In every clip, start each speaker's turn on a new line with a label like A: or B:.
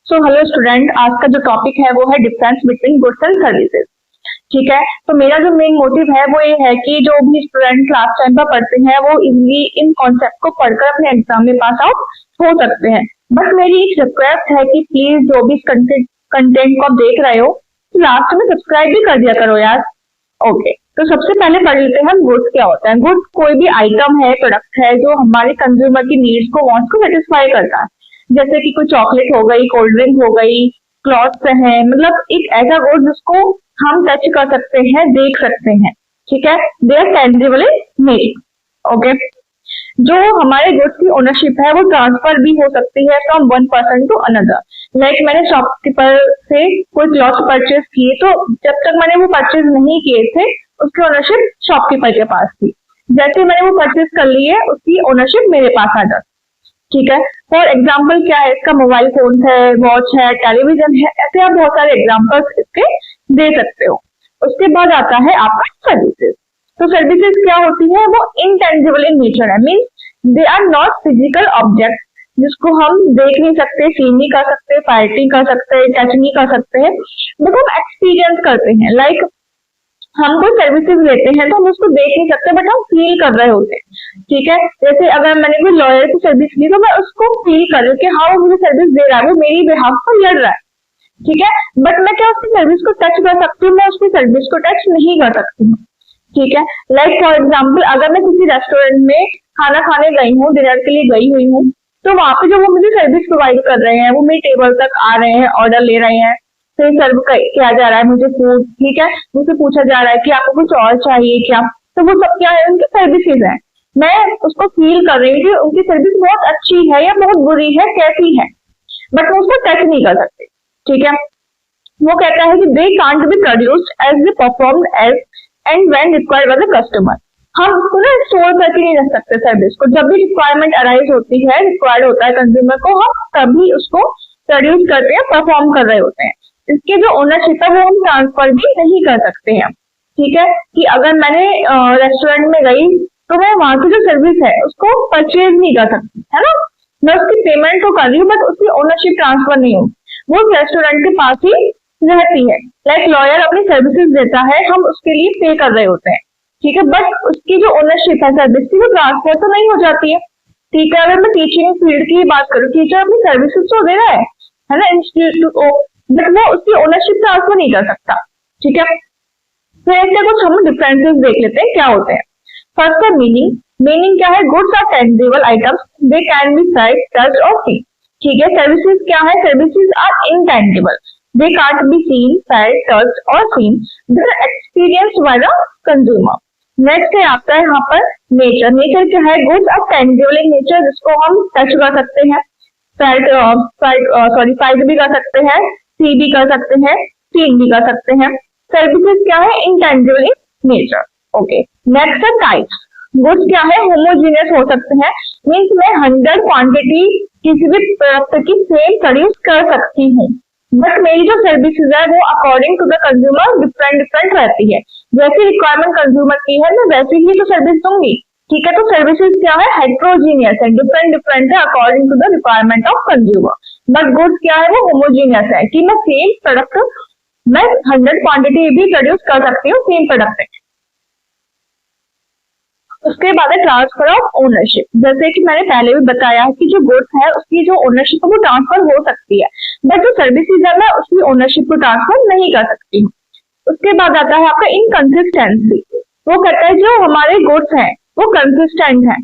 A: So hello student, आज का जो टॉपिक है वो है difference between goods and services. ठीक है, तो मेरा जो मेन मोटिव है वो ये है कि जो भी स्टूडेंट क्लास टाइम पर पढ़ते हैं वो इजीली इन कॉन्सेप्ट को पढ़कर अपने एग्जाम में पास आउट हो सकते हैं। बट मेरी एक रिक्वेस्ट है कि प्लीज जो भी कंटेंट को आप देख रहे हो तो लास्ट में सब्सक्राइब भी कर दिया करो यार। ओके, तो सबसे पहले पढ़ लेते हैं गुड्स क्या होता है। गुड्स कोई भी आइटम है, प्रोडक्ट है जो हमारे कंज्यूमर की नीड्स को, वांट्स को सेटिस्फाई करता है। जैसे कि कोई चॉकलेट हो गई, कोल्ड ड्रिंक हो गई, क्लॉथ्स है, मतलब एक ऐसा गुड जिसको हम टच कर सकते हैं, देख सकते हैं। ठीक है, they are tangible in nature. Okay, जो हमारे गुड्स की ओनरशिप है वो ट्रांसफर भी हो सकती है from one person to another. Like मैंने शॉपकीपर से कोई क्लॉथ परचेज किए, तो जब तक मैंने वो परचेज नहीं किए थे उसकी ओनरशिप शॉपकीपर के पास थी। जैसे मैंने वो परचेज कर ली है उसकी ओनरशिप मेरे पास आ जाती। ठीक है, फॉर एग्जाम्पल क्या है इसका, मोबाइल फोन है, वॉच है, टेलीविजन है, ऐसे आप बहुत सारे एग्जाम्पल्स इसके दे सकते हो। उसके बाद आता है आपका सर्विसेज। तो सर्विसेज क्या होती है, वो इनटेंजिबल इन नेचर है, means they are not physical object जिसको हम देख नहीं सकते, फील नहीं कर सकते, फाइट नहीं कर सकते, टच नहीं कर सकते हैं, बट हम एक्सपीरियंस करते हैं। लाइक हम कोई सर्विसेज लेते हैं तो हम उसको देख नहीं सकते बट हम फील कर रहे होते हैं। ठीक है, जैसे अगर मैंने कोई लॉयर की सर्विस ली तो मैं उसको फील कर रही हूँ कि हाँ वो मुझे सर्विस दे रहा है, वो मेरी बिहाफ पर लड़ रहा है। ठीक है, बट मैं क्या उसकी सर्विस को टच कर सकती हूँ? मैं उसकी सर्विस को टच नहीं कर सकती हूँ। ठीक है, लाइक फॉर एग्जाम्पल अगर मैं किसी रेस्टोरेंट में खाना खाने गई हूँ, डिनर के लिए गई हुई हूँ, तो वहां पे जो वो मुझे सर्विस प्रोवाइड कर रहे हैं, वो मेरी टेबल तक आ रहे हैं, ऑर्डर ले रहे हैं, फिर सर्व किया जा रहा है मुझे फूड। ठीक है, मुझसे पूछा जा रहा है कि आपको कुछ और चाहिए क्या, तो वो सब क्या है, उनकी सर्विसेज है। मैं उसको फील कर रही हूँ कि उनकी सर्विस बहुत अच्छी है या बहुत बुरी है, कैसी है, बट मैं उसको टच नहीं कर सकती। ठीक है, वो कहता है कि they can't be produced as they performed as and when required by the customer. हम उसको ना स्टोर करके नहीं रख सकते सर्विस को, जब भी रिक्वायरमेंट अराइज होती है, रिक्वायर्ड होता है कंज्यूमर को, हम तभी उसको प्रोड्यूस करते हैं, परफॉर्म कर रहे होते हैं। इसके जो ओनरशिप है वो हम ट्रांसफर भी नहीं कर सकते हैं। ठीक है, कि अगर मैंने रेस्टोरेंट में गई तो मैं वहां की जो सर्विस है उसको परचेज नहीं कर सकती, है ना। मैं उसकी पेमेंट तो कर रही हूँ बट उसकी ओनरशिप ट्रांसफर नहीं होगी, वो रेस्टोरेंट के पास ही रहती है। लाइक लॉयर अपनी सर्विसेज देता है, हम उसके लिए पे कर रहे होते हैं। ठीक है, बट उसकी जो ओनरशिप है सर्विस की वो ट्रांसफर तो नहीं हो जाती है। ठीक है, अगर मैं टीचिंग फील्ड की बात करूँ, टीचर अपनी सर्विसेज तो दे रहा है ना, इंस्टीट्यूट को, बट वो उसकी ओनरशिप ट्रांसफर नहीं कर सकता। ठीक है, तो ऐसे कुछ हम डिफरेंसेस देख लेते हैं क्या होते हैं। फर्स्ट है मीनिंग। मीनिंग क्या है, goods are tangible items, they can be sight, touch और सीन। ठीक है, सर्विसेज क्या है, services are intangible, they can't be seen, sight, touch और seen, they are experienced by the consumer. Next है आपका यहाँ पर नेचर। नेचर क्या है, goods are tangible in nature, जिसको हम टच कर सकते हैं, साइट भी कर सकते हैं, सी भी कर सकते हैं, सीन भी कर सकते हैं। सर्विसेज क्या है, intangible in nature. Okay, next है टाइप्स। गुड्स क्या है, होमोजीनियस हो सकते हैं, मीन्स मैं 100 क्वांटिटी किसी भी प्रोडक्ट की सेम प्रोड्यूस कर सकती हूँ, बट मेरी जो सर्विसेज है वो according to the consumer different रहती है। जैसी रिक्वायरमेंट कंज्यूमर की है मैं वैसी ही तो सर्विस दूंगी। ठीक है, तो सर्विसेज क्या है, हेट्रोजीनियस है, डिफरेंट है according to the requirement of consumer. But goods क्या है, वो होमोजीनियस है कि मैं सेम प्रोडक्ट मैं 100 क्वांटिटी भी प्रोड्यूस कर सकती हूँ सेम प्रोडक्ट में। उसके बाद है ट्रांसफर ऑफ ओनरशिप। जैसे कि मैंने पहले भी बताया कि जो गुड्स है उसकी जो ओनरशिप है वो ट्रांसफर हो सकती है, बट जो सर्विसेज है मैं उसकी ओनरशिप को ट्रांसफर नहीं कर सकती हूँ। उसके बाद आता है आपका इनकंसिस्टेंसी। वो कहता है जो हमारे गुड्स हैं वो कंसिस्टेंट है,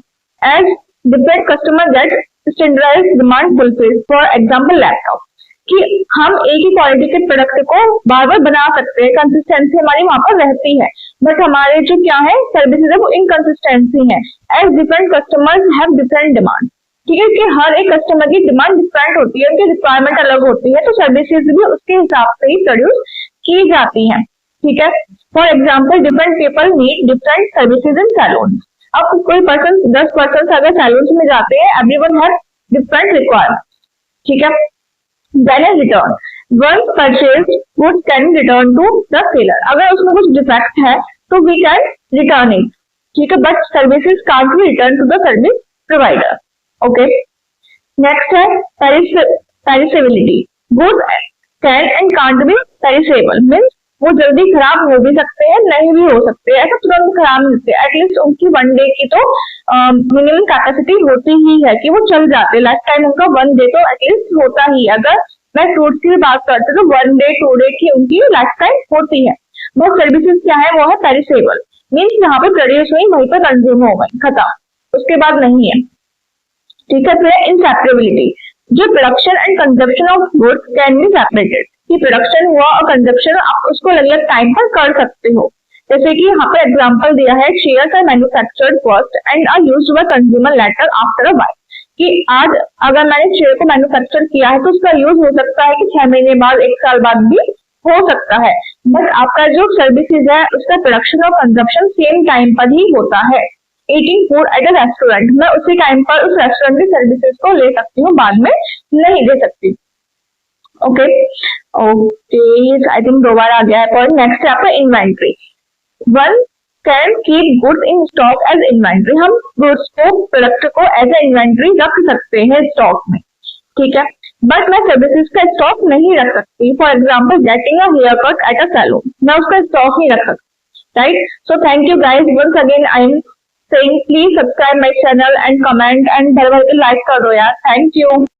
A: as different customer get standardized demand fulfilled. For example laptop, कि हम एक ही क्वालिटी के प्रोडक्ट को बार बार बना सकते हैं, कंसिस्टेंसी हमारी वहां पर रहती है, बट हमारे जो क्या है सर्विसेज है वो इनकंसिस्टेंसी है, as different customers have different demand. ठीक है, कि हर एक कस्टमर की डिमांड डिफरेंट होती है, उनकी रिक्वायरमेंट अलग होती है, तो सर्विसेज भी उसके हिसाब से ही प्रोड्यूस की जाती है। ठीक है, for example different people need different services in salon. अब कोई पर्सन 10 पर्सन अगर सैलून में जाते हैं, एवरीवन हैव डिफरेंट रिक्वायरमेंट। ठीक है, then is return. Once purchase goods can return to the seller. अगर उसमें कुछ डिफेक्ट है तो वी कैन रिटर्न इट। ठीक है, but services can't be return to the service provider. Okay, next है perishability. Goods can and can't be perishable, means वो जल्दी खराब हो भी सकते हैं, नहीं भी हो सकते, ऐसा तुरंत खराब नहीं होते, एटलीस्ट उनकी वन डे की तो मिनिमम कैपेसिटी होती ही है कि वो चल जाते, लाइफ टाइम उनका वन डे तो एटलीस्ट होता ही। अगर मैं फ्रूट्स की बात करती हूँ तो वन डे 2 डे की उनकी लाइफ टाइम होती है। वो सर्विसेज क्या है, वो है पेरिसेबल, मीन्स यहाँ पे प्रोड्यूस हुई वहीं पर कंज्यूम हो गई, खत्म, उसके बाद नहीं है। ठीक है, फिर इंसेपरेबिलिटी, जो production and consumption of goods can be separated, कि प्रोडक्शन हुआ और कंजप्शन आप उसको अलग अलग टाइम पर कर सकते हो। जैसे कि यहाँ पर एग्जांपल दिया है, shares are manufactured first and are used by consumer later after a while, कि आज अगर मैंने शेयर को मैन्युफैक्चर किया है तो उसका यूज हो सकता है कि 6 महीने बाद, 1 साल बाद भी हो सकता है, बट आपका जो सर्विसेज है उसका प्रोडक्शन और कंजप्शन सेम टाइम पर ही होता है। Eating food at a restaurant, मैं उसी टाइम पर उस रेस्टोरेंट की सर्विसेज को ले सकती हूँ, बाद में नहीं ले सकती। ओके ओके, आई थिंक 2 बार आ गया है पॉइंट। नेक्स्ट है आपका inventory. One can keep goods in stock as inventory, हम गुड्स को, प्रोडक्ट को एज ए इन्वेंट्री रख सकते हैं स्टॉक में, ठीक है, बट मैं सर्विसेज का स्टॉक नहीं रख सकती। For example getting a hair cut at a salon, मैं उसका स्टॉक नहीं रख सकती, right. So thank you guys, once again I am saying please subscribe my channel and comment and bell button like कर दो यार, थैंक यू।